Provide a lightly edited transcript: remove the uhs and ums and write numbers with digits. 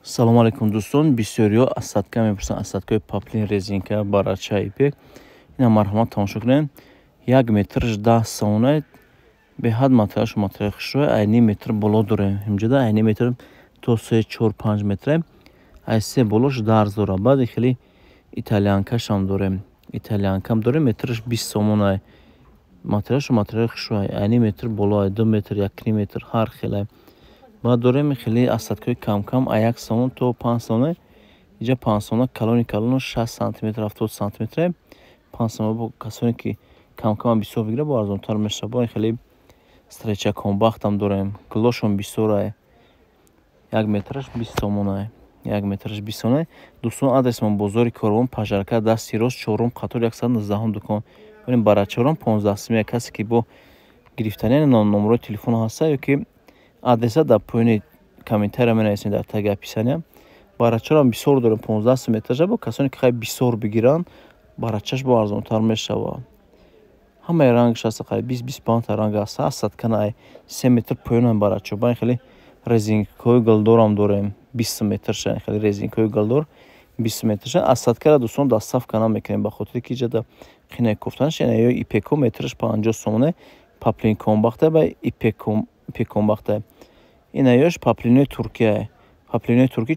салому алейкум дӯстон. бисёриҳо аз садка мепурсанд, аз садкаи паплин, резинка, барача, ипек. ина марҳамат тамошо кунед. 1 метр 10 сомона беҳад материалш материали хушрӯй. айни метр боло дорем. ҳинҷода айни метр то 3-4-5 метр. ай се болош дарз дорад. баъди хеле италианкашам дорем. италианкам дорем, метраш 20 сомона. материалш материали хушрӯй. айни метр боло, 2 метр, 1 метр, ҳар хеле. баъд дорем хеле аз садкаи кам-кам 1 сомон то 5 сомона. инҷа 5 сомона калони 60 сантиметр, 70 сантиметр. 5 сомона бо касоне ки кам-кам бисёр бигирад, бо арзонтар мешавад. бо хеле стреча компактам дорем. килошон бисёр. 1 метраш 20 сомона. 1 метраш 20 сомона. дӯстон, адресмон бозори Коровон, пажарка, дасти рост, 4 қатор 119 дукон. бинем барачаорам 15 касе ки бо гирифтани номерои телефон ҳаста ёки адреса дар поёни комментария менависем, дар таги описания. барачаорам бисёр дорем, 15 метража. бо касоне ки хай бисёр бигиранд, барачаш бо арзонтар мешавад. ҳамаи рангаш ҳаста, қай 20-25 ранг ҳаста. аз садкана 3 метр поёнам барача. баъд хеле резинкаҳои галдорам дорем. 20 метрша, хеле резинкаҳои галдор 20 метрша. аз садкара дӯстон дастсафка намекунем, ба хотире ки ҷада қинаи куфтанаш. яъне ё ипеко метраш 50 сомона, паплин комбахта ба ипек комбахта. ина ёш паплинои Туркия. паплинои туркӣ